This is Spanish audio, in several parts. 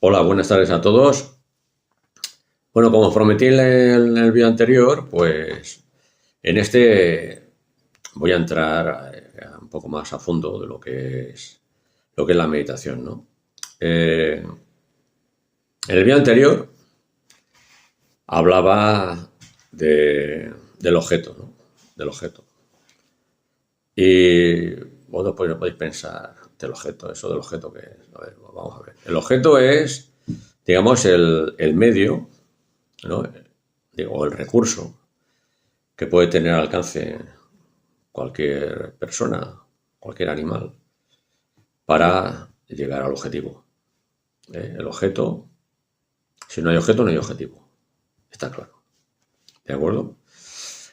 Hola, buenas tardes a todos. Bueno, como os prometí en el vídeo anterior, pues en este voy a entrar un poco más a fondo de lo que es la meditación, ¿no? En el vídeo anterior hablaba del objeto, ¿no? Del objeto. Y bueno, pues podéis pensar del objeto, eso del objeto que es. A ver, vamos a ver. El objeto es, digamos, el medio, ¿no? Digo, el recurso que puede tener al alcance cualquier persona, cualquier animal, para llegar al objetivo. El objeto, si no hay objeto, no hay objetivo. Está claro. ¿De acuerdo?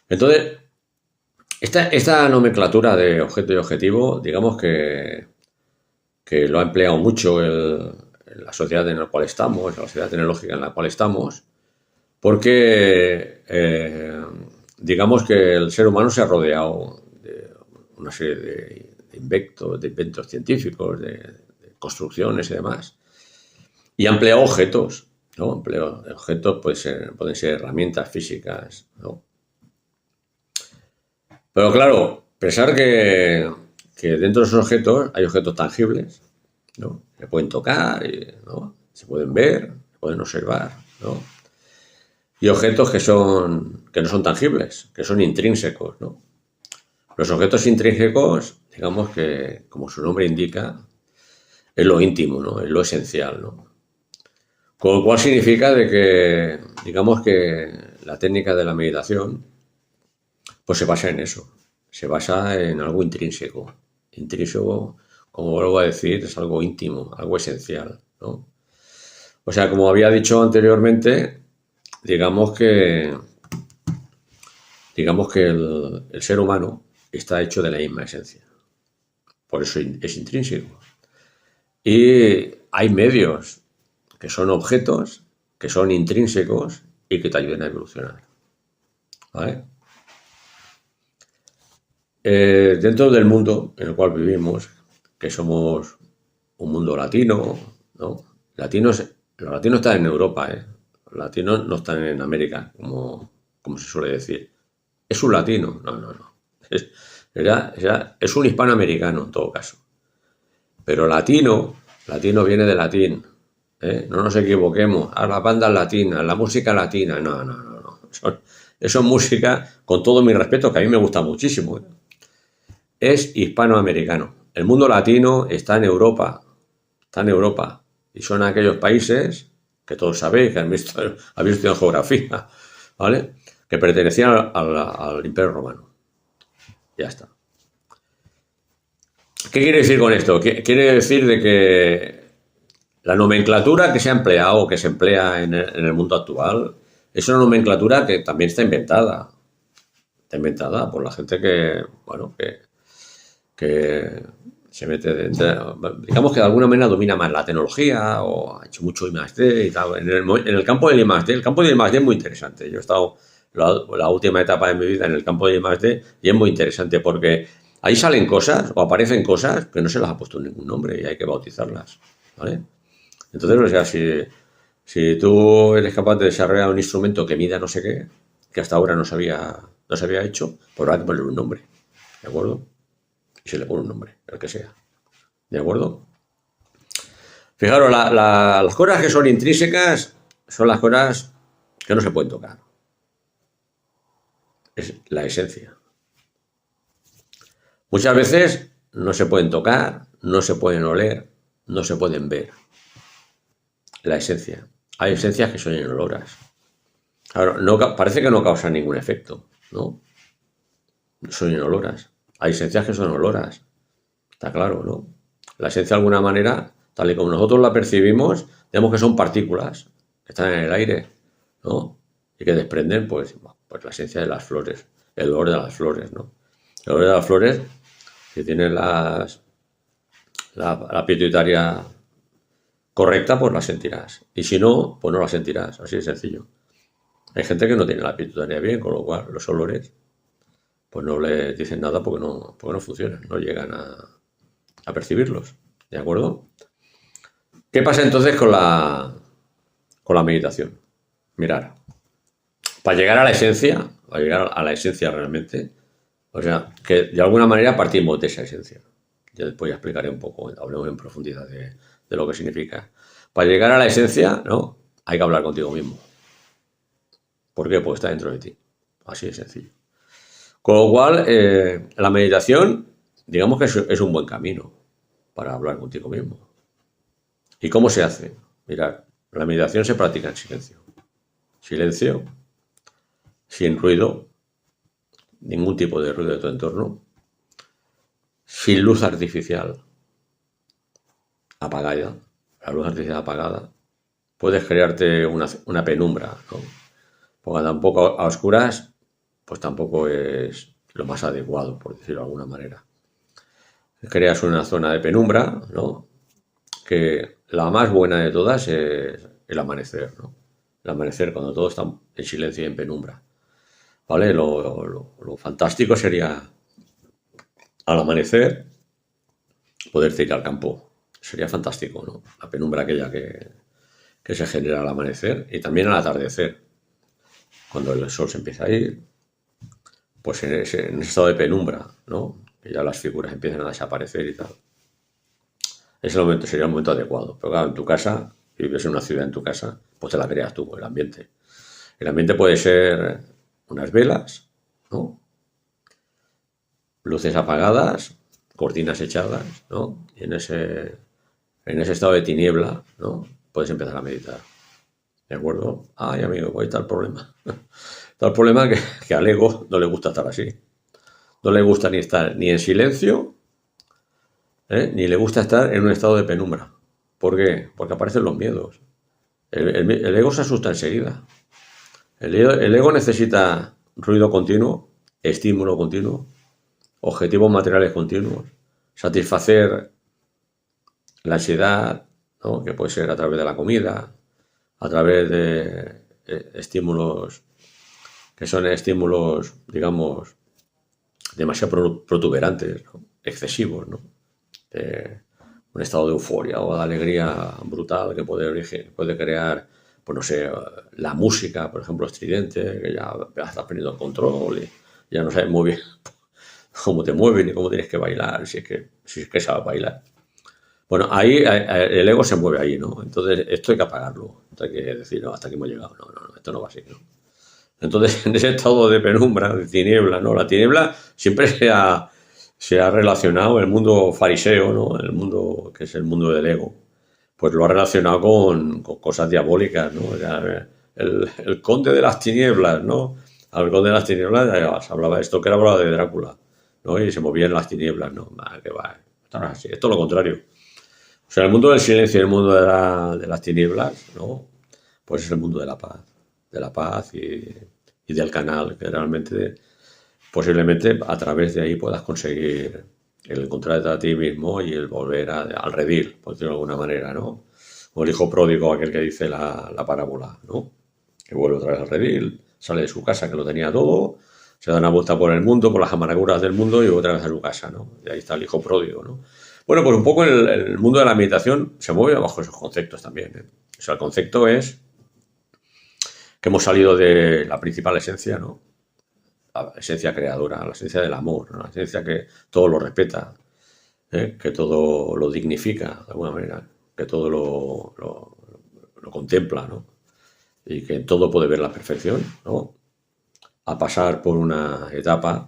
Entonces, esta nomenclatura de objeto y objetivo, digamos que lo ha empleado mucho la sociedad en la cual estamos, la sociedad tecnológica en la cual estamos, porque digamos que el ser humano se ha rodeado de una serie de inventos científicos, de construcciones y demás, y ha empleado objetos, ¿no? Objetos pueden ser herramientas físicas, ¿no? Pero claro, pensar que dentro de esos objetos hay objetos tangibles, ¿no? Se pueden tocar, ¿no? Se pueden ver, se pueden observar, ¿no? Y objetos que no son tangibles, que son intrínsecos, ¿no? Los objetos intrínsecos, digamos que, como su nombre indica, es lo íntimo, ¿no? Es lo esencial, ¿no? Con lo cual significa de que, digamos que la técnica de la meditación, pues se basa en eso, se basa en algo intrínseco. Intrínseco, como vuelvo a decir, es algo íntimo, algo esencial, ¿no? O sea, como había dicho anteriormente, digamos que el ser humano está hecho de la misma esencia. Por eso es intrínseco. Y hay medios que son objetos, que son intrínsecos y que te ayuden a evolucionar. ¿Vale? Dentro del mundo en el cual vivimos, que somos un mundo latino, ¿no? Los latinos están en Europa, ¿eh? Los latinos no están en América, como se suele decir. Es un latino, no. Es un hispanoamericano en todo caso. Pero latino viene de latín, ¿eh? No nos equivoquemos. A las bandas latinas, la música latina, no. Eso es música, con todo mi respeto, que a mí me gusta muchísimo, ¿eh? Es hispanoamericano. El mundo latino está en Europa, y son aquellos países que todos sabéis, que habéis estudiado geografía, ¿vale? Que pertenecían al Imperio Romano. Ya está. ¿Qué quiere decir con esto? Quiere decir de que la nomenclatura que se ha empleado, que se emplea en el mundo actual, es una nomenclatura que también está inventada. Está inventada por la gente que se mete dentro, digamos que de alguna manera domina más la tecnología o ha hecho mucho I+D y tal. En el campo del I+D, el campo del I+D es muy interesante. Yo he estado la última etapa de mi vida en el campo del I+D y es muy interesante porque ahí salen cosas o aparecen cosas que no se las ha puesto ningún nombre y hay que bautizarlas, ¿vale? Entonces, o sea, si tú eres capaz de desarrollar un instrumento que mida no sé qué, que hasta ahora no se había hecho, pues habrá que ponerle un nombre, ¿de acuerdo? Y se le pone un nombre, el que sea, ¿de acuerdo? Fijaros, las cosas que son intrínsecas son las cosas que no se pueden tocar. Es la esencia. Muchas veces no se pueden tocar, no se pueden oler, no se pueden ver. La esencia. Hay esencias que son inoloras. Ahora, parece que no causan ningún efecto, ¿no? Son inoloras. Hay esencias que son oloras. Está claro, ¿no? La esencia, de alguna manera, tal y como nosotros la percibimos, digamos que son partículas que están en el aire, ¿no? Y que desprenden, pues la esencia de las flores, el olor de las flores, ¿no? El olor de las flores, si tienes la pituitaria correcta, pues la sentirás. Y si no, pues no la sentirás. Así de sencillo. Hay gente que no tiene la pituitaria bien, con lo cual los olores pues no les dicen nada porque no funcionan, no llegan a percibirlos. ¿De acuerdo? ¿Qué pasa entonces con la meditación? Mirar, para llegar a la esencia, para llegar a la esencia realmente, o sea, que de alguna manera partimos de esa esencia. Yo después ya explicaré un poco, hablemos en profundidad de lo que significa. Para llegar a la esencia, ¿no? Hay que hablar contigo mismo. ¿Por qué? Pues está dentro de ti. Así de sencillo. Con lo cual, la meditación, digamos que es un buen camino para hablar contigo mismo. ¿Y cómo se hace? Mirad, la meditación se practica en silencio. Silencio, sin ruido, ningún tipo de ruido de tu entorno, sin luz artificial apagada, la luz artificial apagada, puedes crearte una penumbra, ¿no? Porque tampoco a oscuras, pues tampoco es lo más adecuado, por decirlo de alguna manera. Creas una zona de penumbra, ¿no? Que la más buena de todas es el amanecer, ¿no? El amanecer cuando todo está en silencio y en penumbra, ¿vale? Lo fantástico sería al amanecer poder ir al campo. Sería fantástico, ¿no? La penumbra aquella que se genera al amanecer y también al atardecer. Cuando el sol se empieza a ir, pues en ese estado de penumbra, ¿no? Que ya las figuras empiezan a desaparecer y tal. Ese momento sería el momento adecuado. Pero claro, en tu casa, si vives en una ciudad en tu casa, pues te la creas tú, el ambiente. El ambiente puede ser unas velas, ¿no? Luces apagadas, cortinas echadas, ¿no? Y en ese estado de tiniebla, ¿no? Puedes empezar a meditar. ¿De acuerdo? Ay, amigo, pues ahí está el problema. Está el problema que al ego no le gusta estar así. No le gusta ni estar ni en silencio, ni le gusta estar en un estado de penumbra. ¿Por qué? Porque aparecen los miedos. El ego se asusta enseguida. El ego necesita ruido continuo, estímulo continuo, objetivos materiales continuos, satisfacer la ansiedad, ¿no? Que puede ser a través de la comida, a través de estímulos que son estímulos, digamos, demasiado protuberantes, ¿no? Excesivos, ¿no? Un estado de euforia o de alegría brutal que puede crear, pues no sé, la música, por ejemplo, estridente, que ya estás perdiendo el control y ya no sabes muy bien cómo te mueves ni cómo tienes que bailar, si es que sabes bailar. Bueno, ahí el ego se mueve ahí, ¿no? Entonces, esto hay que apagarlo. Esto hay que decir, no, hasta aquí hemos llegado. No, no, no, esto no va así, ¿no? Entonces, en ese estado de penumbra, de tiniebla, ¿no? La tiniebla siempre se ha relacionado el mundo fariseo, ¿no? El mundo que es el mundo del ego, pues lo ha relacionado con cosas diabólicas, ¿no? Ya, el conde de las tinieblas, ¿no? Al conde de las tinieblas se hablaba de esto que era hablaba de Drácula, ¿no? Y se movía en las tinieblas, ¿no? Que va, esto no es así, esto es lo contrario. O sea, el mundo del silencio y el mundo de las tinieblas, ¿no? Pues es el mundo de la paz y del canal, que realmente posiblemente a través de ahí puedas conseguir el encontrarte a ti mismo y el volver al redil, por decirlo de alguna manera, ¿no? O el hijo pródigo, aquel que dice la parábola, ¿no? Que vuelve otra vez al redil, sale de su casa que lo tenía todo, se da una vuelta por el mundo, por las amarguras del mundo y otra vez a su casa, ¿no? Y ahí está el hijo pródigo, ¿no? Bueno, pues un poco el mundo de la meditación se mueve bajo esos conceptos también, ¿eh? O sea, el concepto es que hemos salido de la principal esencia, ¿no? La esencia creadora, la esencia del amor, ¿no? La esencia que todo lo respeta, que todo lo dignifica de alguna manera, que todo lo contempla, ¿no? Y que en todo puede ver la perfección, ¿no? A pasar por una etapa,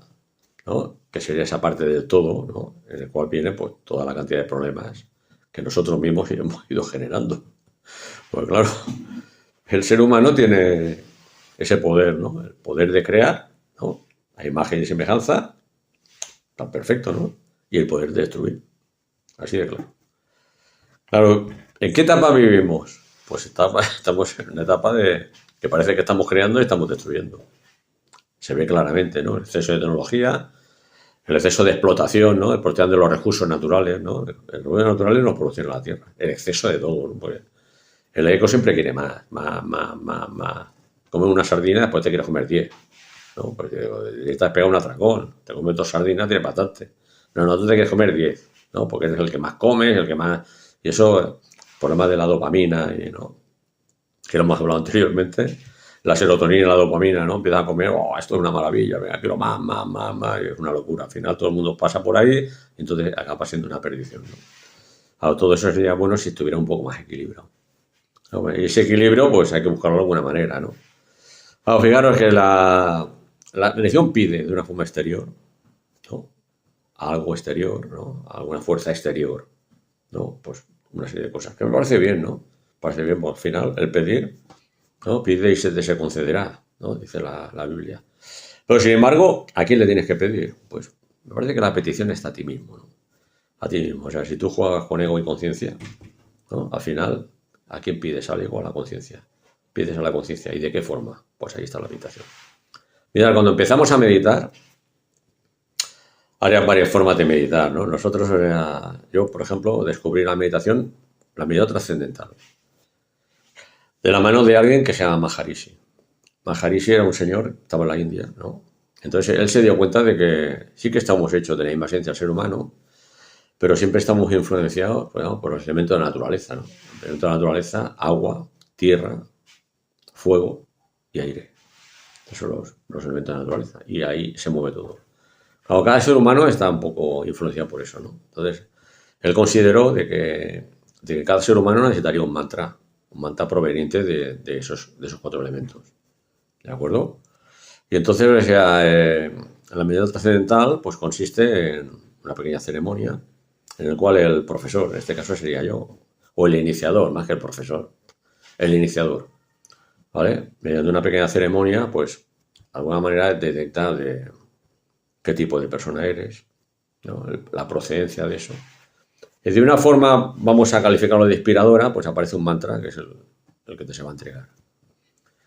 ¿no? Que sería esa parte del todo, ¿no? En el cual viene pues toda la cantidad de problemas que nosotros mismos hemos ido generando. Pues claro, el ser humano tiene ese poder, ¿no? El poder de crear, ¿no? A imagen y semejanza, tan perfecto, ¿no? Y el poder de destruir. Así de claro. Claro, ¿en qué etapa vivimos? Pues estamos en una etapa que parece que estamos creando y estamos destruyendo. Se ve claramente, ¿no? El exceso de tecnología, el exceso de explotación, ¿no? Explotación de los recursos naturales, ¿no? Los recursos naturales nos proporciona la Tierra. El exceso de todo, ¿no? Porque el ego siempre quiere más, más, más, más, más. Comes una sardina, después te quieres comer 10, ¿no? Porque estás pegado un atracón, te comes 2 sardinas, tienes bastante. No, no, tú te quieres comer 10, ¿no? Porque eres el que más comes, el que más... Y eso problema de la dopamina, y, ¿no? Que lo hemos hablado anteriormente, la serotonina y la dopamina, ¿no? Empiezan a comer, oh, esto es una maravilla, venga, quiero más, y es una locura. Al final todo el mundo pasa por ahí y entonces acaba siendo una perdición, ¿no? Ahora, todo eso sería bueno si estuviera un poco más equilibrado. Y ese equilibrio, pues hay que buscarlo de alguna manera, ¿no? Ahora, fijaros que la religión pide de una forma exterior, ¿no? Algo exterior, ¿no? Alguna fuerza exterior, ¿no? Pues una serie de cosas que me parece bien, ¿no? Parece bien, pues al final el pedir, ¿no? Pide y se te se concederá, ¿no? Dice la Biblia. Pero sin embargo, ¿a quién le tienes que pedir? Pues me parece que la petición está a ti mismo, ¿no? A ti mismo. O sea, si tú juegas con ego y conciencia, ¿no? Al final, ¿a quién pides? Al ego o a la conciencia. Pides a la conciencia. ¿Y de qué forma? Pues ahí está la meditación. Mira, cuando empezamos a meditar, había varias formas de meditar, ¿no? Nosotros, yo, por ejemplo, descubrí la meditación trascendental, de la mano de alguien que se llama Maharishi. Maharishi era un señor, estaba en la India, ¿no? Entonces él se dio cuenta de que sí que estamos hechos de la misma esencia del ser humano, pero siempre estamos influenciados, bueno, por los elementos de la naturaleza, ¿no? Los elementos de la naturaleza: agua, tierra, fuego y aire. Esos son los elementos de la naturaleza. Y ahí se mueve todo. Claro, cada ser humano está un poco influenciado por eso, ¿no? Entonces, él consideró de que cada ser humano necesitaría un mantra proveniente de esos cuatro elementos. ¿De acuerdo? Y entonces, o sea, la medida trascendental pues consiste en una pequeña ceremonia en la cual el profesor, en este caso sería yo, o el iniciador, más que el profesor, el iniciador, ¿vale? Mediante una pequeña ceremonia, pues, de alguna manera detecta de qué tipo de persona eres, ¿no? La procedencia de eso. Y de una forma, vamos a calificarlo de inspiradora, pues aparece un mantra, que es el que te se va a entregar.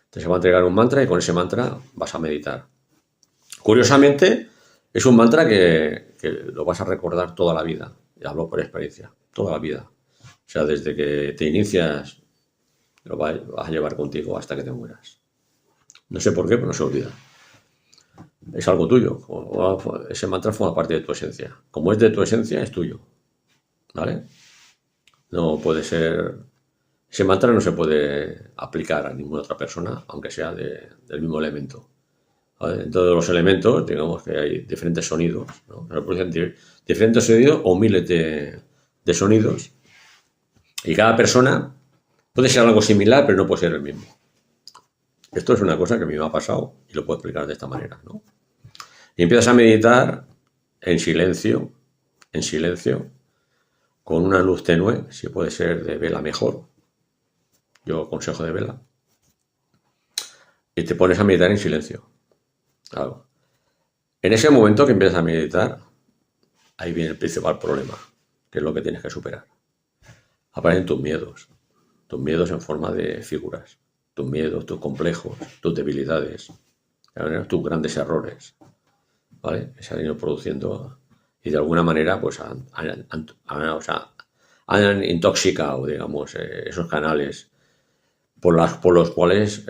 Te se va a entregar un mantra y con ese mantra vas a meditar. Curiosamente, es un mantra que lo vas a recordar toda la vida. Y hablo por experiencia, toda la vida. O sea, desde que te inicias, lo vas a llevar contigo hasta que te mueras. No sé por qué, pero no se olvida. Es algo tuyo. Ese mantra forma parte de tu esencia. Como es de tu esencia, es tuyo. ¿Vale? No puede ser. Ese mantra no se puede aplicar a ninguna otra persona, aunque sea del mismo elemento. ¿Vale? En todos los elementos, digamos que hay diferentes sonidos, ¿no? Se producen diferentes sonidos o miles de sonidos. Y cada persona puede ser algo similar, pero no puede ser el mismo. Esto es una cosa que a mí me ha pasado y lo puedo explicar de esta manera, ¿no? Y empiezas a meditar en silencio, con una luz tenue, si puede ser de vela mejor. Yo aconsejo de vela. Y te pones a meditar en silencio. Claro. En ese momento que empiezas a meditar, ahí viene el principal problema, que es lo que tienes que superar. Aparecen tus miedos en forma de figuras, tus miedos, tus complejos, tus debilidades, tus grandes errores, ¿vale? Que se han ido produciendo y de alguna manera pues han intoxicado, digamos, esos canales por los cuales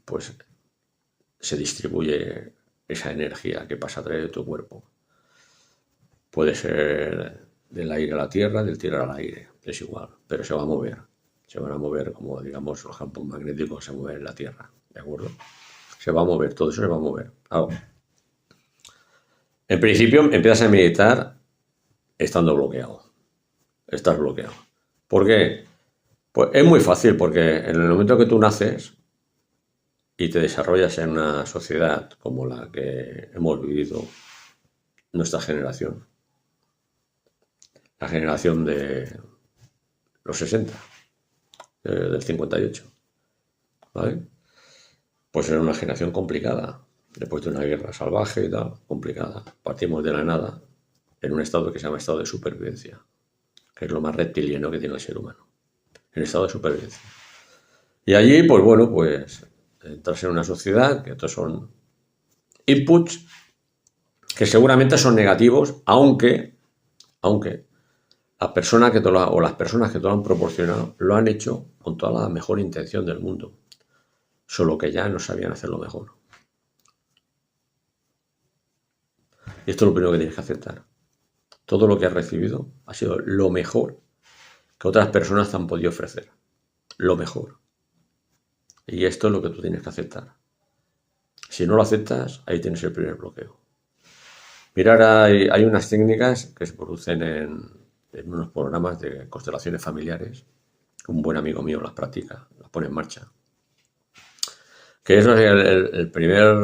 pues se distribuye esa energía que pasa a través de tu cuerpo. Puede ser del aire a la tierra, del tierra al aire, es igual, pero se va a mover. Se van a mover como, digamos, los campos magnéticos se mueven en la tierra, ¿de acuerdo? Se va a mover, todo eso se va a mover. Claro. En principio empiezas a meditar estando bloqueado. Estás bloqueado. ¿Por qué? Pues es muy fácil, porque en el momento que tú naces y te desarrollas en una sociedad como la que hemos vivido nuestra generación, la generación de los 60, del 58, ¿vale? Pues era una generación complicada, después de una guerra salvaje y tal, complicada. Partimos de la nada en un estado que se llama estado de supervivencia, que es lo más reptiliano que tiene el ser humano, el estado de supervivencia. Y allí, pues bueno, pues entras en una sociedad que estos son inputs que seguramente son negativos, aunque la persona que o las personas que te lo han proporcionado lo han hecho con toda la mejor intención del mundo, solo que ya no sabían hacerlo mejor. Y esto es lo primero que tienes que aceptar. Todo lo que has recibido ha sido lo mejor que otras personas te han podido ofrecer. Lo mejor. Y esto es lo que tú tienes que aceptar. Si no lo aceptas, ahí tienes el primer bloqueo. Mirar, hay unas técnicas que se producen en unos programas de constelaciones familiares. Un buen amigo mío las practica, las pone en marcha. Que eso es el primer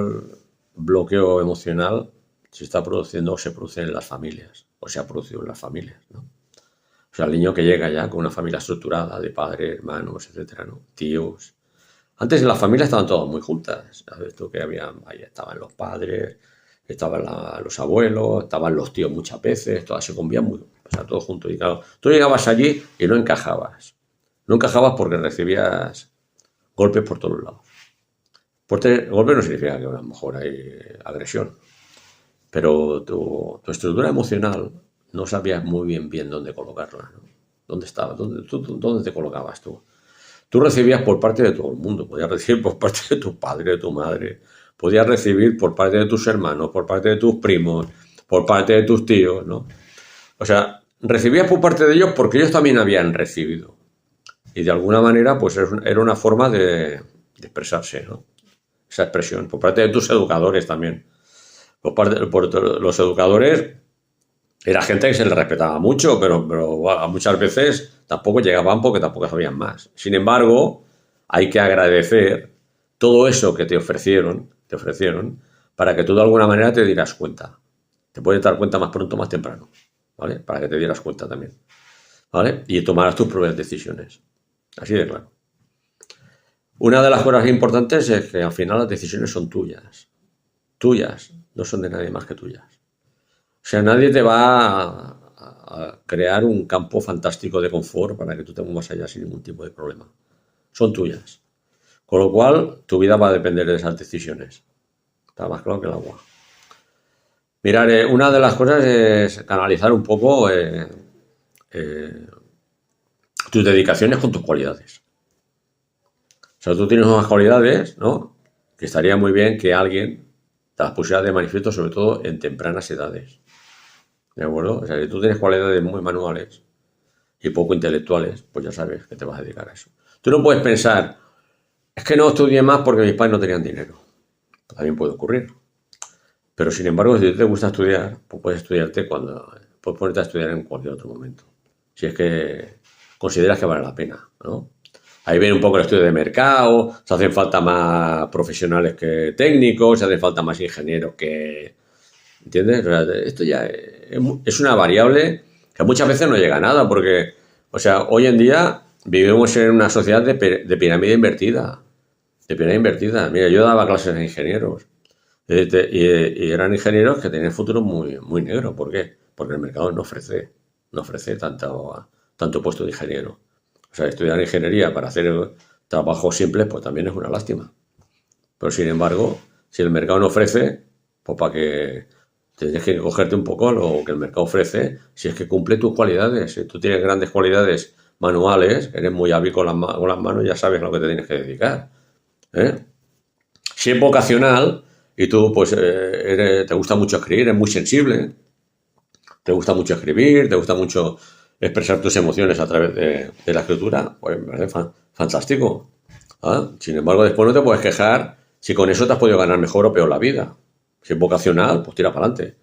bloqueo emocional se está produciendo o se produce en las familias, o se ha producido en las familias, ¿no? O sea, el niño que llega ya con una familia estructurada de padres, hermanos, etcétera, ¿no? Tíos. Antes en las familias estaban todas muy juntas, ¿sabes tú? Que ahí estaban los padres, estaban los abuelos, estaban los tíos muchas veces, todas se convivían muy, o sea, todos juntos. Y claro, tú llegabas allí y no encajabas. No encajabas porque recibías golpes por todos lados. Golpe no significa que a lo mejor hay agresión, pero tu estructura emocional no sabías muy bien dónde colocarla, ¿no? ¿Dónde estaba? ¿Dónde te colocabas tú? Tú recibías por parte de todo el mundo, podías recibir por parte de tu padre, de tu madre, podías recibir por parte de tus hermanos, por parte de tus primos, por parte de tus tíos, ¿no? O sea, recibías por parte de ellos porque ellos también habían recibido. Y de alguna manera, pues era una forma de expresarse, ¿no? Esa expresión, por parte de tus educadores también. Por los educadores era gente que se les respetaba mucho, pero muchas veces tampoco llegaban porque tampoco sabían más. Sin embargo, hay que agradecer todo eso que te ofrecieron, para que tú de alguna manera te dieras cuenta. Te puedes dar cuenta más pronto o más temprano, ¿vale? Para que te dieras cuenta también, ¿vale? Y tomaras tus propias decisiones. Así de claro. Una de las cosas importantes es que al final las decisiones son tuyas. Tuyas, no son de nadie más que tuyas. O sea, nadie te va a crear un campo fantástico de confort para que tú te muevas allá sin ningún tipo de problema. Son tuyas. Con lo cual, tu vida va a depender de esas decisiones. Está más claro que el agua. Mirar, una de las cosas es canalizar un poco tus dedicaciones con tus cualidades. O sea, tú tienes unas cualidades, ¿no? Que estaría muy bien que alguien te las pusiera de manifiesto, sobre todo en tempranas edades. ¿De acuerdo? O sea, si tú tienes cualidades muy manuales y poco intelectuales, pues ya sabes que te vas a dedicar a eso. Tú no puedes pensar, es que no estudié más porque mis padres no tenían dinero. También puede ocurrir. Pero sin embargo, si te gusta estudiar, pues puedes puedes ponerte a estudiar en cualquier otro momento. Si es que consideras que vale la pena, ¿no? Ahí viene un poco el estudio de mercado, se hacen falta más profesionales que técnicos, se hacen falta más ingenieros que... ¿Entiendes? O sea, esto ya es una variable que muchas veces no llega a nada, porque, o sea, hoy en día vivimos en una sociedad de pirámide invertida. De pirámide invertida. Mira, yo daba clases a ingenieros y eran ingenieros que tenían futuro muy, muy negro. ¿Por qué? Porque el mercado no ofrece tanto puesto de ingeniero. O sea, estudiar ingeniería para hacer trabajos simples, pues también es una lástima. Pero sin embargo, si el mercado no ofrece, pues para que tienes que cogerte un poco lo que el mercado ofrece, si es que cumple tus cualidades. Si tú tienes grandes cualidades manuales, eres muy hábil con las manos, ya sabes a lo que te tienes que dedicar, ¿eh? Si es vocacional y tú pues te gusta mucho escribir, eres muy sensible, te gusta mucho escribir, te gusta mucho expresar tus emociones a través de la escritura, pues me parece fantástico. ¿Ah? Sin embargo, después no te puedes quejar si con eso te has podido ganar mejor o peor la vida. Si es vocacional, pues tira para adelante.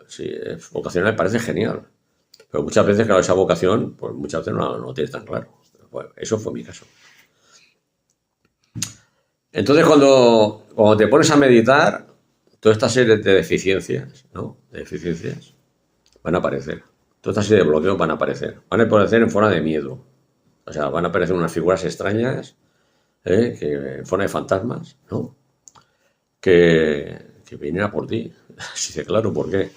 Si es vocacional, me parece genial. Pero muchas veces, claro, esa vocación, pues muchas veces no lo tienes tan claro. Bueno, eso fue mi caso. Entonces, cuando te pones a meditar, toda esta serie de deficiencias, ¿no? De deficiencias van a aparecer. Toda esta serie de bloqueos van a aparecer. Van a aparecer en forma de miedo. O sea, van a aparecer unas figuras extrañas, que en forma de fantasmas, ¿no? Que vienen a por ti. Así de claro, ¿por qué?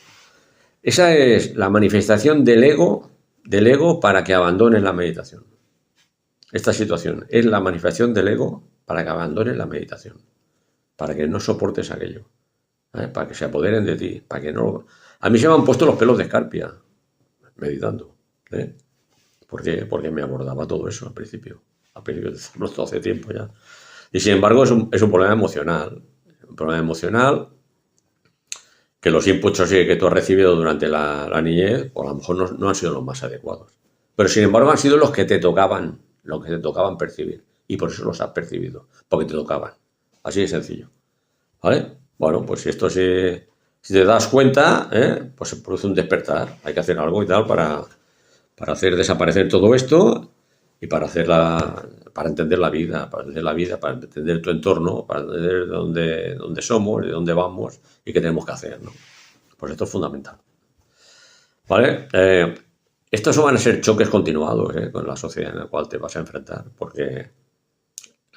Esa es la manifestación del ego para que abandones la meditación. Esta situación es la manifestación del ego para que abandones la meditación, para que no soportes aquello, para que se apoderen de ti, para que no... A mí se me han puesto los pelos de escarpia meditando. ¿Por qué? Porque me abordaba todo eso al principio de hacerlo todo hace tiempo ya. Y sin embargo es un problema emocional. Un problema emocional que los inputs que tú has recibido durante la niñez, pues a lo mejor no han sido los más adecuados. Pero sin embargo han sido los que te tocaban percibir. Y por eso los has percibido, porque te tocaban. Así de sencillo. ¿Vale? Bueno, pues si te das cuenta, pues se produce un despertar. Hay que hacer algo y tal para hacer desaparecer todo esto y para entender la vida, para entender tu entorno, para entender dónde somos, de dónde vamos y qué tenemos que hacer, ¿no? Pues esto es fundamental. ¿Vale? Estos van a ser choques continuados, con la sociedad en la cual te vas a enfrentar, porque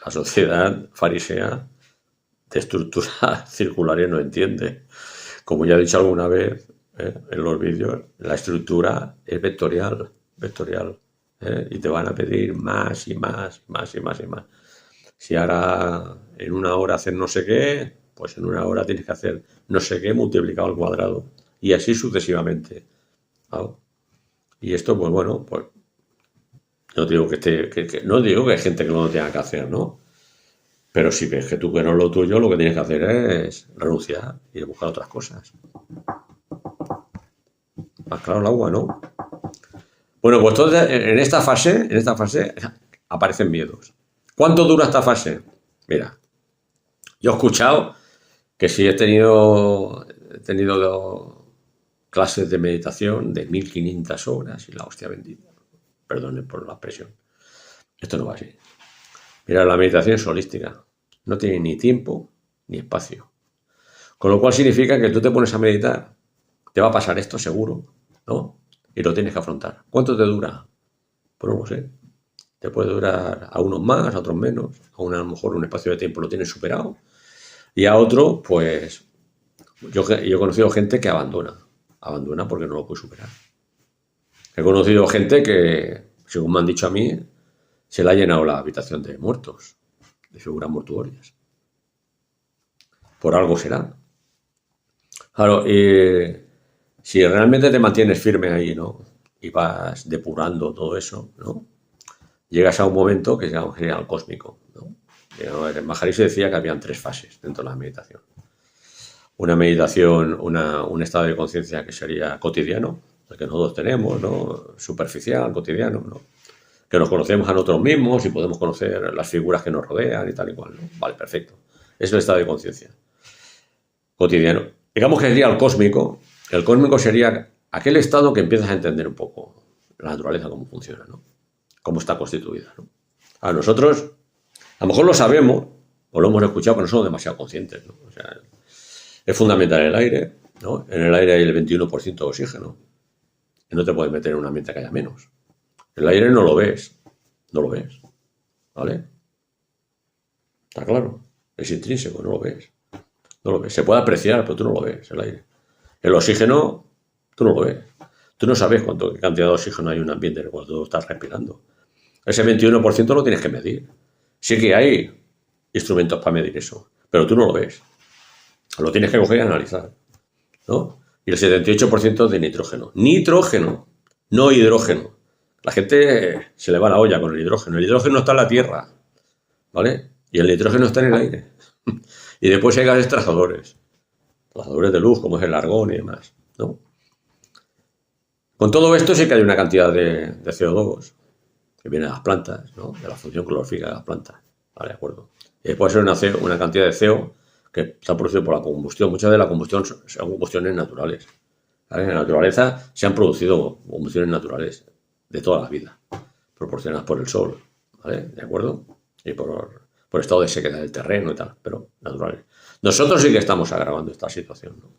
la sociedad farisea de estructura circulares no entiende. Como ya he dicho alguna vez, en los vídeos, la estructura es vectorial, y te van a pedir más y más y más y más y más. Si ahora en una hora hacer no sé qué, pues en una hora tienes que hacer no sé qué multiplicado al cuadrado y así sucesivamente. ¿No? Y esto, pues bueno, pues no digo no digo que hay gente que no lo tenga que hacer, ¿no? Pero si ves que tú que no es lo tuyo, lo que tienes que hacer es renunciar y buscar otras cosas. Más claro el agua, ¿no? Bueno, pues entonces en esta fase aparecen miedos. ¿Cuánto dura esta fase? Mira, yo he escuchado que si he tenido clases de meditación de 1500 horas y la hostia bendita. Perdonen por la expresión. Esto no va así. Mira, la meditación es holística. No tiene ni tiempo ni espacio. Con lo cual significa que tú te pones a meditar, te va a pasar esto seguro, ¿no? Y lo tienes que afrontar. ¿Cuánto te dura? Pues no lo sé. Te puede durar a unos más, a otros menos. A lo mejor un espacio de tiempo lo tienes superado. Y a otro, pues, yo he conocido gente que abandona porque no lo puede superar. He conocido gente que, según me han dicho a mí, se le ha llenado la habitación de muertos, de figuras mortuorias. Por algo será. Claro, si realmente te mantienes firme ahí, ¿no? Y vas depurando todo eso, ¿no? Llegas a un momento que se llama general cósmico, ¿no? El Maharishi decía que habían 3 fases dentro de la meditación. Una meditación, un estado de conciencia que sería cotidiano, el que nosotros tenemos, ¿no? Superficial, cotidiano, ¿no? Que nos conocemos a nosotros mismos y podemos conocer las figuras que nos rodean y tal y cual, ¿no? Vale, perfecto. Es el estado de conciencia cotidiano. Digamos que sería el cósmico. El cósmico sería aquel estado que empiezas a entender un poco la naturaleza, cómo funciona, ¿no? Cómo está constituida, ¿no? A nosotros, a lo mejor lo sabemos o lo hemos escuchado, pero no somos demasiado conscientes, ¿no? O sea, es fundamental el aire, ¿no? En el aire hay el 21% de oxígeno. Y no te puedes meter en un ambiente que haya menos. El aire no lo ves, ¿vale? Está claro, es intrínseco, no lo ves. Se puede apreciar, pero tú no lo ves, el aire. El oxígeno, tú no lo ves. Tú no sabes qué cantidad de oxígeno hay en un ambiente en el cual tú estás respirando. Ese 21% lo tienes que medir. Sí que hay instrumentos para medir eso, pero tú no lo ves. Lo tienes que coger y analizar, ¿no? Y el 78% de nitrógeno. Nitrógeno, no hidrógeno. La gente se le va la olla con el hidrógeno. El hidrógeno está en la Tierra, ¿vale? Y el nitrógeno está en el aire. Y después hay gases trazadores de luz, como es el argón y demás, ¿no? Con todo esto sí que hay una cantidad de CO2 que viene de las plantas, ¿no? De la función clorófica de las plantas, ¿vale? De acuerdo. Y después hay una cantidad de CO que está producido por la combustión. Muchas de la combustión son combustiones naturales, ¿vale? En la naturaleza se han producido combustiones naturales de toda la vida, proporcionadas por el sol, ¿vale? ¿De acuerdo? Y por estado de sequedad del terreno y tal, pero naturales. Nosotros sí que estamos agravando esta situación, ¿no?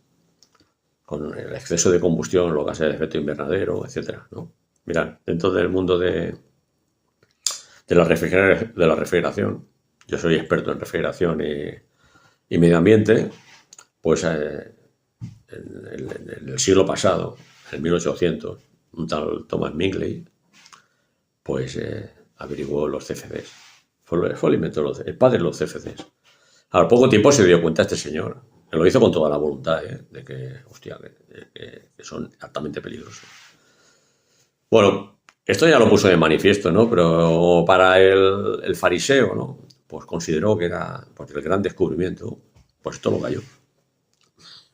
Con el exceso de combustión, los gases de efecto invernadero, etcétera, ¿no? Mirad, dentro del mundo de la refrigeración, yo soy experto en refrigeración y medio ambiente, pues en el siglo pasado, en 1800, un tal Thomas Mingley, pues averiguó los CFDs. Fue el inventor, el padre de los CFDs. Al poco tiempo se dio cuenta este señor, que lo hizo con toda la voluntad, de que, hostia, que son altamente peligrosos. Bueno, esto ya lo puso de manifiesto, ¿no? Pero para el fariseo, ¿no? Pues consideró que era, porque el gran descubrimiento, pues esto lo cayó.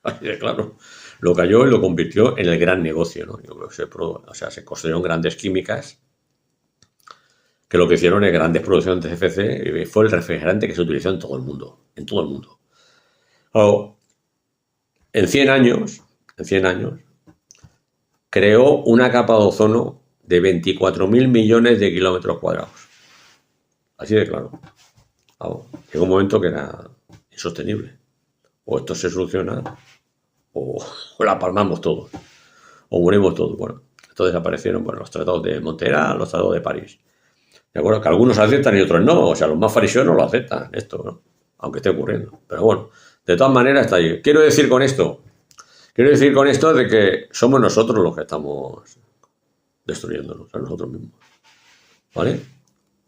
Así de claro. lo cayó y lo convirtió en el gran negocio, ¿no? Yo creo que se construyeron grandes químicas que lo que hicieron es grandes producciones de CFC y fue el refrigerante que se utilizó en todo el mundo, en todo el mundo. Claro, en 100 años, creó una capa de ozono de 24.000 millones de kilómetros cuadrados. Así de claro. Claro, llegó un momento que era insostenible. O esto se soluciona o la palmamos todos. O morimos todos. Bueno, entonces aparecieron los tratados de Montreal, los tratados de París. De acuerdo, que algunos aceptan y otros no. O sea, los más fariseos no lo aceptan, esto, ¿no? Aunque esté ocurriendo. Pero bueno, de todas maneras está ahí. Quiero decir con esto de que somos nosotros los que estamos destruyéndonos a nosotros mismos. ¿Vale?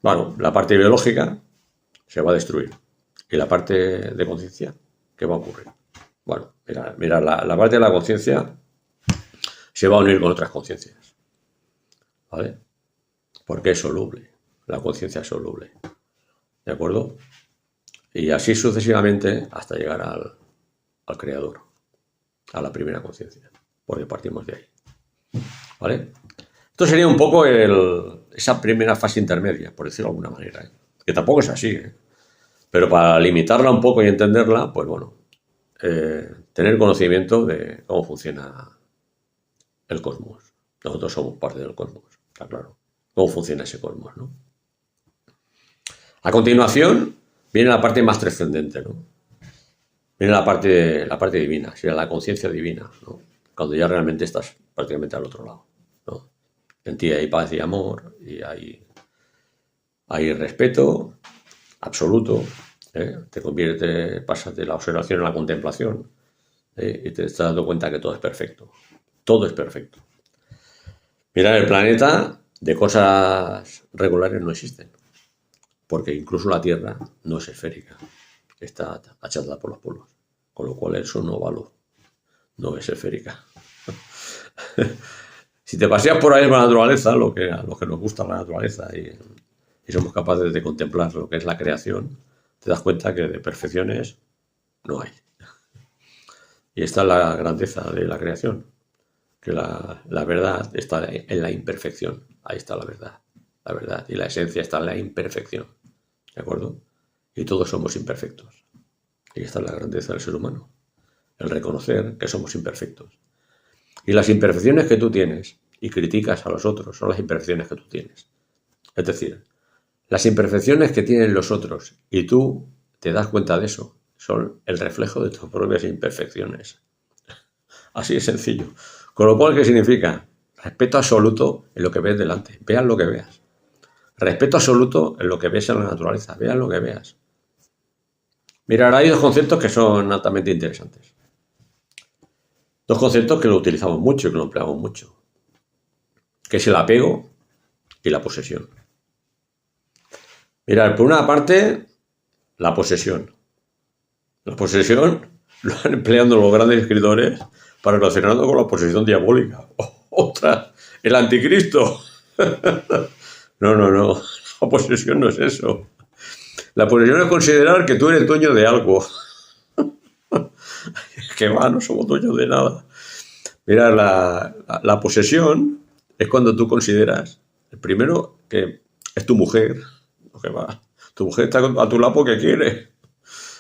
Bueno, la parte biológica se va a destruir. ¿Y la parte de conciencia? ¿Qué va a ocurrir? Bueno, mira la parte de la conciencia se va a unir con otras conciencias. ¿Vale? Porque es soluble. La conciencia es soluble. ¿De acuerdo? Y así sucesivamente hasta llegar al creador, a la primera conciencia. Porque partimos de ahí. ¿Vale? Esto sería un poco esa primera fase intermedia, por decirlo de alguna manera. ¿Eh? Que tampoco es así, ¿eh? Pero para limitarla un poco y entenderla, pues bueno, tener conocimiento de cómo funciona el cosmos. Nosotros somos parte del cosmos, está claro. Cómo funciona ese cosmos, ¿no? A continuación viene la parte más trascendente, ¿no? Viene la parte divina, sería la conciencia divina, ¿no? Cuando ya realmente estás prácticamente al otro lado, ¿no? En ti hay paz y amor y hay respeto absoluto, ¿eh? Pasas de la observación a la contemplación, y te estás dando cuenta que todo es perfecto. Todo es perfecto. Mira, el planeta de cosas regulares no existen, porque incluso la Tierra no es esférica, está achatada por los polos, con lo cual eso no vale, no es esférica. Si te paseas por ahí por la naturaleza, a los que nos gusta la naturaleza y somos capaces de contemplar lo que es la creación, te das cuenta que de perfecciones no hay. Y esta es la grandeza de la creación, que la verdad está en la imperfección. Ahí está la verdad. La verdad y la esencia está en la imperfección. ¿De acuerdo? Y todos somos imperfectos. Y esta es la grandeza del ser humano. El reconocer que somos imperfectos. Y las imperfecciones que tú tienes y criticas a los otros son las imperfecciones que tú tienes. Es decir, las imperfecciones que tienen los otros y tú te das cuenta de eso son el reflejo de tus propias imperfecciones. Así de sencillo. Con lo cual, ¿qué significa? Respeto absoluto en lo que ves delante. Veas lo que veas. Respeto absoluto en lo que ves en la naturaleza. Veas lo que veas. Mira, ahora hay dos conceptos que son altamente interesantes. Dos conceptos que lo utilizamos mucho y que lo empleamos mucho. Que es el apego y la posesión. Mirad, por una parte, la posesión. La posesión lo han empleado los grandes escritores para relacionarlo con la posesión diabólica. Otra, el anticristo. No. La posesión no es eso. La posesión es considerar que tú eres dueño de algo. Que va, no somos dueños de nada. Mira, la posesión es cuando tú consideras, primero, que es tu mujer. Que va. Tu mujer está a tu lado porque quiere.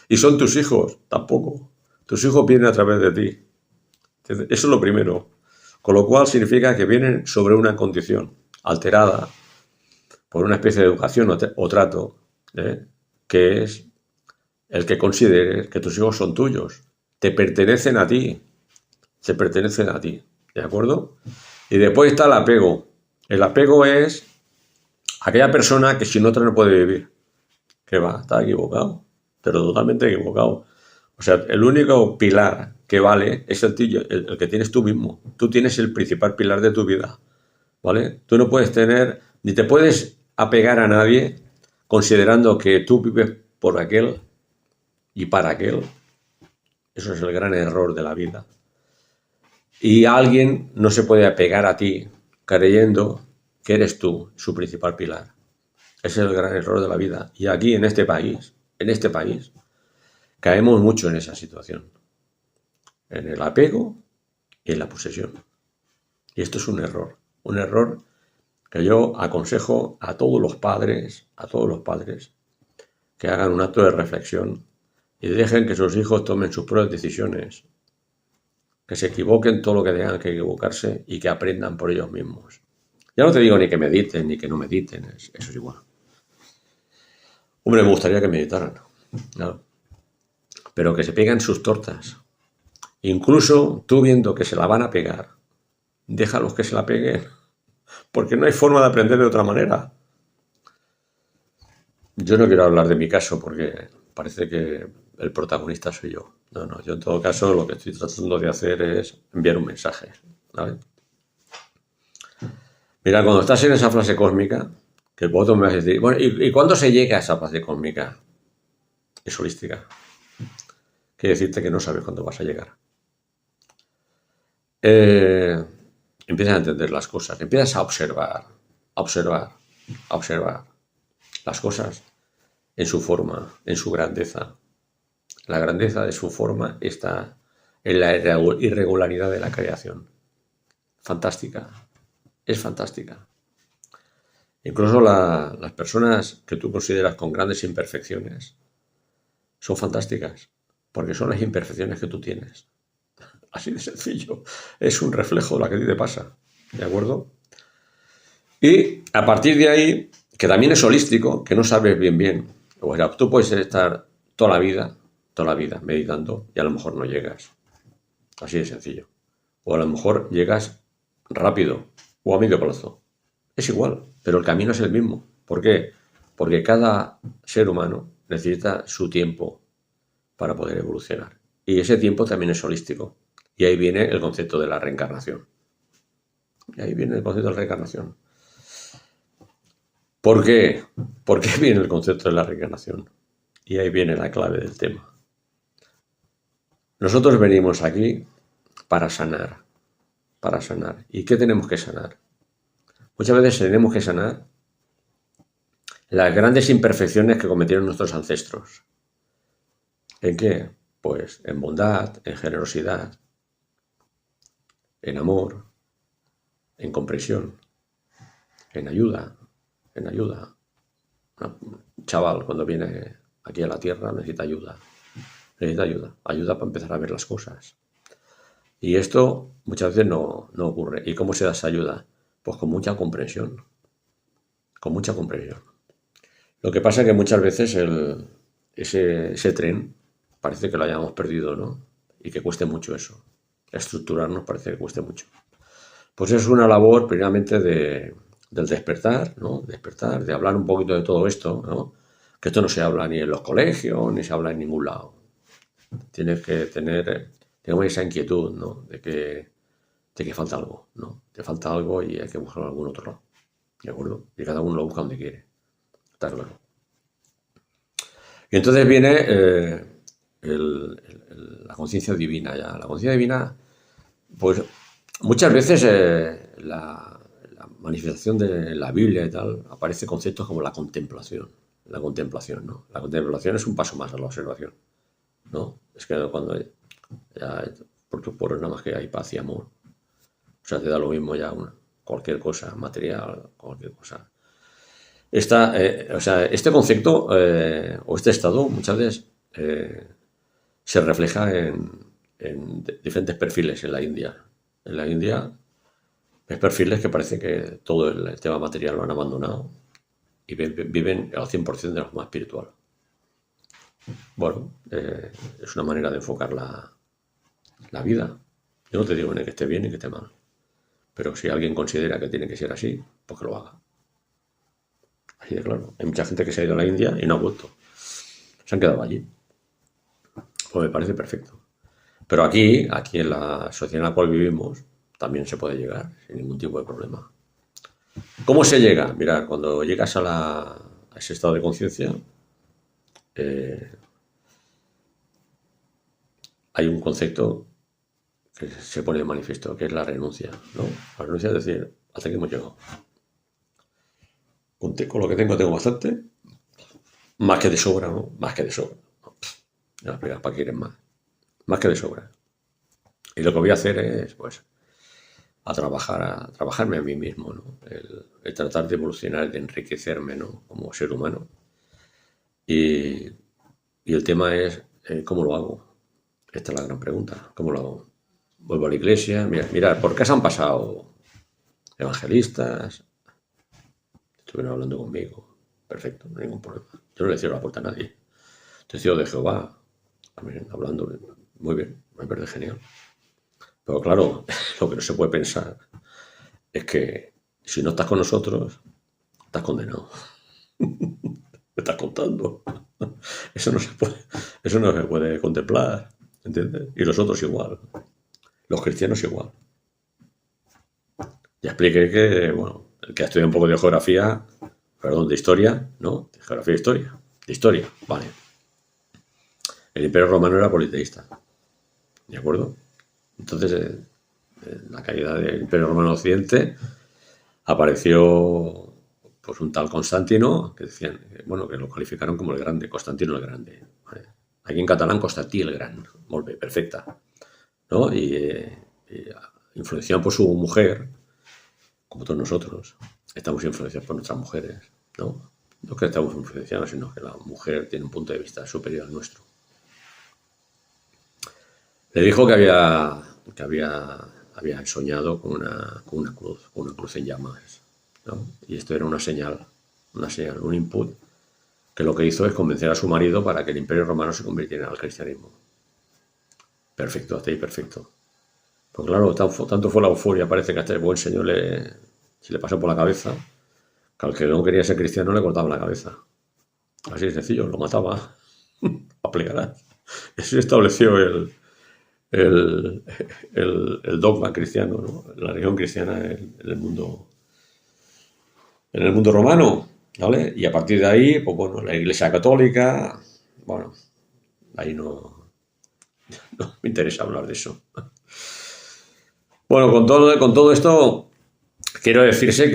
Y son tus hijos, tampoco. Tus hijos vienen a través de ti. Eso es lo primero. Con lo cual significa que vienen sobre una condición alterada por una especie de educación o trato, que es el que consideres que tus hijos son tuyos. Te pertenecen a ti. Se pertenecen a ti. ¿De acuerdo? Y después está el apego. El apego es aquella persona que sin otra no puede vivir. Que va, está equivocado. Pero totalmente equivocado. O sea, el único pilar que vale es el que tienes tú mismo. Tú tienes el principal pilar de tu vida, ¿vale? Tú no puedes tener, ni te puedes apegar a nadie considerando que tú vives por aquel y para aquel. Eso es el gran error de la vida. Y alguien no se puede apegar a ti creyendo que eres tú su principal pilar. Ese es el gran error de la vida. Y aquí, en este país, caemos mucho en esa situación. En el apego y en la posesión. Y esto es un error que yo aconsejo a todos los padres, que hagan un acto de reflexión y dejen que sus hijos tomen sus propias decisiones, que se equivoquen todo lo que tengan que equivocarse y que aprendan por ellos mismos. Ya no te digo ni que mediten ni que no mediten, eso es igual. Hombre, me gustaría que meditaran, claro, pero que se peguen sus tortas. Incluso tú viendo que se la van a pegar, déjalos que se la peguen, porque no hay forma de aprender de otra manera. Yo no quiero hablar de mi caso porque parece que el protagonista soy yo. No, yo en todo caso lo que estoy tratando de hacer es enviar un mensaje, ¿vale? Mira, cuando estás en esa fase cósmica, que vosotros me vas a decir, bueno, ¿y cuándo se llega a esa fase cósmica? Es holística. Quiere decirte que no sabes cuándo vas a llegar. Empiezas a entender las cosas, empiezas a observar las cosas en su forma, en su grandeza. La grandeza de su forma está en la irregularidad de la creación. Fantástica, es fantástica. Incluso las personas que tú consideras con grandes imperfecciones son fantásticas, porque son las imperfecciones que tú tienes. Así de sencillo. Es un reflejo de lo que a ti te pasa. ¿De acuerdo? Y a partir de ahí, que también es holístico, que no sabes bien. O sea, tú puedes estar toda la vida meditando y a lo mejor no llegas. Así de sencillo. O a lo mejor llegas rápido o a medio plazo. Es igual, pero el camino es el mismo. ¿Por qué? Porque cada ser humano necesita su tiempo para poder evolucionar. Y ese tiempo también es holístico. Y ahí viene el concepto de la reencarnación. ¿Por qué? ¿Por qué viene el concepto de la reencarnación? Y ahí viene la clave del tema. Nosotros venimos aquí para sanar. ¿Y qué tenemos que sanar? Muchas veces tenemos que sanar las grandes imperfecciones que cometieron nuestros ancestros. ¿En qué? Pues en bondad, en generosidad, en amor, en comprensión, en ayuda. Un chaval cuando viene aquí a la Tierra necesita ayuda para empezar a ver las cosas. Y esto muchas veces no ocurre. ¿Y cómo se da esa ayuda? Pues con mucha comprensión. Lo que pasa es que muchas veces ese tren parece que lo hayamos perdido, ¿no? Y que cueste mucho eso. Estructurarnos parece que cueste mucho. Pues es una labor primeramente del despertar, ¿no? Despertar, de hablar un poquito de todo esto, ¿no? Que esto no se habla ni en los colegios, ni se habla en ningún lado. Tienes que tener, digamos, esa inquietud, ¿no? De que falta algo, ¿no? Te falta algo y hay que buscarlo en algún otro lado. ¿De acuerdo? Y cada uno lo busca donde quiere. Está claro. Y entonces viene la conciencia divina ya. La conciencia divina, pues muchas veces la manifestación de la Biblia y tal aparece conceptos como la contemplación. La contemplación, ¿no? La contemplación es un paso más a la observación, ¿no? Es que cuando ya por tus poros nada más que hay paz y amor. O sea, te da lo mismo ya cualquier cosa, material, cualquier cosa. O sea, este concepto o este estado muchas veces se refleja en diferentes perfiles en la India. En la India hay perfiles que parece que todo el tema material lo han abandonado y viven al 100% de lo más espiritual. Bueno, es una manera de enfocar la vida. Yo no te digo ni que esté bien ni que esté mal, pero si alguien considera que tiene que ser así, pues que lo haga. Así de claro. Hay mucha gente que se ha ido a la India y no ha vuelto. Se han quedado allí. Pues me parece perfecto. Pero aquí en la sociedad en la cual vivimos, también se puede llegar sin ningún tipo de problema. ¿Cómo se llega? Mira, cuando llegas a ese estado de conciencia, hay un concepto que se pone de manifiesto, que es la renuncia, ¿no? La renuncia es decir, hasta aquí hemos llegado. Con lo que tengo bastante, más que de sobra, ¿no? Más que de sobra. No, ya, ¿para qué quieres más? Más que de sobra. Y lo que voy a hacer es, pues, a trabajarme a mí mismo, ¿no? El tratar de evolucionar, de enriquecerme, ¿no? Como ser humano. Y, y el tema es, ¿cómo lo hago? Esta es la gran pregunta. ¿Cómo lo hago? Vuelvo a la iglesia. Mira, ¿por qué se han pasado evangelistas? Estuvieron hablando conmigo. Perfecto, no hay ningún problema. Yo no le cierro la puerta a nadie. Testigo de Jehová, también hablando. Muy bien, me parece genial. Pero claro, lo que no se puede pensar es que si no estás con nosotros, estás condenado. Me estás contando. Eso no se puede, eso no se puede contemplar, ¿entiendes? Y los otros igual. Los cristianos igual. Ya expliqué que, bueno, el que ha estudiado un poco de geografía, perdón, de historia, ¿no? De geografía e historia. De historia, vale. El Imperio Romano era politeísta, ¿de acuerdo? Entonces, en la caída del Imperio Romano en Occidente, apareció pues un tal Constantino, que decían, bueno, que lo calificaron como el grande, Constantino el grande. ¿Vale? Aquí en catalán, Constantí el gran, molt bé, perfecta. ¿No? Y influenciado por su mujer, como todos nosotros, estamos influenciados por nuestras mujeres, ¿no? No que estamos influenciados, sino que la mujer tiene un punto de vista superior al nuestro. Le dijo había soñado con una cruz en llamas, ¿no? Y esto era una señal, un input, que lo que hizo es convencer a su marido para que el Imperio Romano se convirtiera al cristianismo. Perfecto, hasta ahí perfecto. Pues claro, tanto fue la euforia, parece que a este buen señor se le pasó por la cabeza, que al que no quería ser cristiano le cortaba la cabeza. Así de sencillo, lo mataba a plegadas. Eso estableció el, el dogma cristiano, ¿no? La religión cristiana en el mundo romano, ¿vale? Y a partir de ahí, pues bueno, la Iglesia Católica, bueno, ahí no me interesa hablar de eso. Bueno, con todo esto, quiero decirse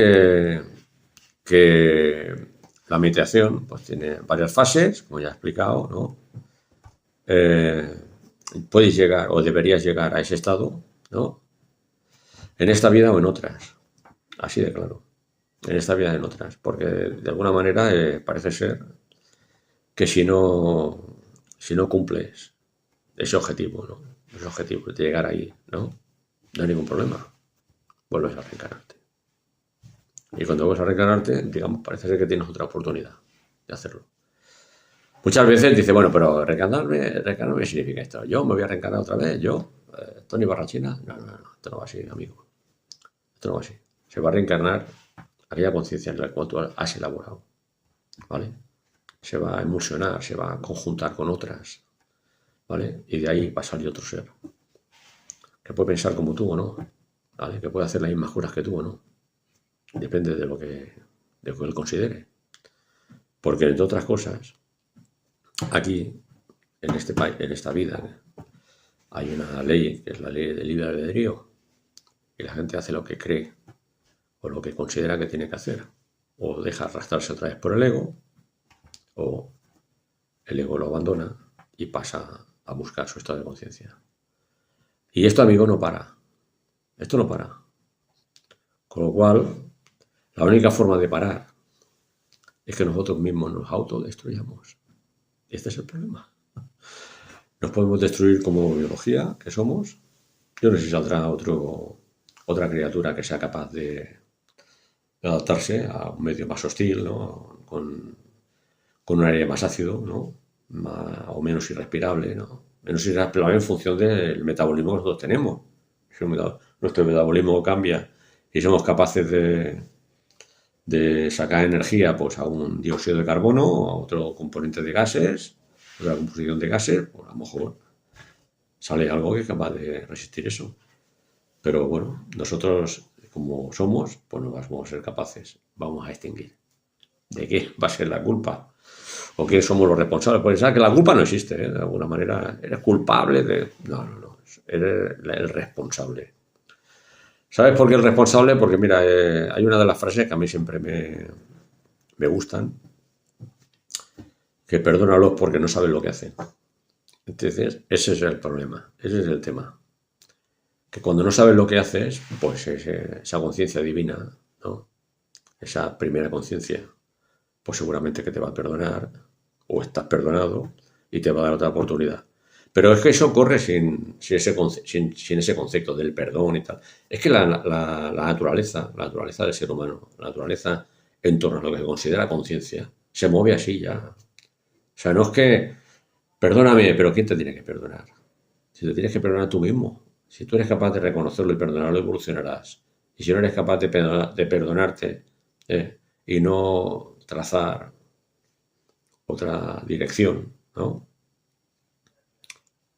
que la meditación pues, tiene varias fases, como ya he explicado, ¿no? Puedes llegar o deberías llegar a ese estado, ¿no? En esta vida o en otras. Así de claro. En esta vida o en otras. Porque de alguna manera parece ser que si no cumples ese objetivo, ¿no? Ese objetivo de llegar ahí, ¿no? No hay ningún problema. Vuelves a reencarnarte. Y cuando vuelves a reencarnarte, digamos, parece ser que tienes otra oportunidad de hacerlo. Muchas veces dice, bueno, pero reencarnarme significa esto. Yo me voy a reencarnar otra vez, Tony Barrachina. No, esto no va así, amigo. Esto no va así. Se va a reencarnar aquella conciencia en la cual tú has elaborado, ¿vale? Se va a emulsionar, se va a conjuntar con otras, ¿vale? Y de ahí va a salir otro ser, que puede pensar como tú o no, ¿vale? Que puede hacer las mismas curas que tú o no. Depende de lo que él considere. Porque, entre otras cosas, aquí, en este país, en esta vida, hay una ley, que es la ley del libre albedrío, y la gente hace lo que cree o lo que considera que tiene que hacer, o deja arrastrarse otra vez por el ego, o el ego lo abandona y pasa a buscar su estado de conciencia. Y esto, amigo, no para. Esto no para. Con lo cual, la única forma de parar es que nosotros mismos nos autodestruyamos. Y este es el problema. Nos podemos destruir como biología, que somos. Yo no sé si saldrá otra criatura que sea capaz de adaptarse a un medio más hostil, ¿no? Con un aire más ácido, ¿no? O menos irrespirable, ¿no? Menos irrespirable en función del metabolismo que nosotros tenemos. Si nuestro metabolismo cambia y somos capaces de sacar energía pues, a un dióxido de carbono o a otro componente de gases, otra composición de gases, pues a lo mejor sale algo que es capaz de resistir eso. Pero bueno, nosotros como somos, pues no vamos a ser capaces, vamos a extinguir. ¿De qué va a ser la culpa? ¿O qué somos los responsables? Pues pensar que la culpa no existe, ¿eh? De alguna manera. Eres culpable de... No. Eres el responsable. ¿Sabes por qué el responsable? Porque mira, hay una de las frases que a mí siempre me gustan, que perdónalos porque no saben lo que hacen. Entonces, ese es el problema, ese es el tema. que cuando no sabes lo que haces, pues esa conciencia divina, ¿no? Esa primera conciencia, pues seguramente que te va a perdonar, o estás perdonado, y te va a dar otra oportunidad. Pero es que eso ocurre sin ese concepto del perdón y tal. Es que la naturaleza del ser humano, la naturaleza en torno a lo que se considera conciencia, se mueve así ya. O sea, no es que, perdóname, pero ¿quién te tiene que perdonar? Si te tienes que perdonar tú mismo. Si tú eres capaz de reconocerlo y perdonarlo, evolucionarás. Y si no eres capaz de perdonarte y no trazar otra dirección, ¿no?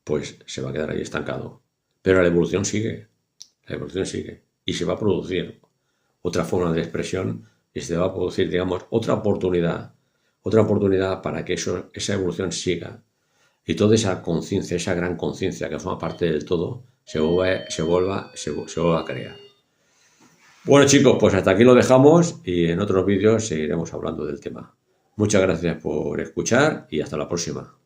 Pues se va a quedar ahí estancado. Pero la evolución sigue, y se va a producir otra forma de expresión y se va a producir, digamos, otra oportunidad para que esa evolución siga y toda esa conciencia, esa gran conciencia que forma parte del todo, se vuelva a crear. Bueno, chicos, pues hasta aquí lo dejamos y en otros vídeos seguiremos hablando del tema. Muchas gracias por escuchar y hasta la próxima.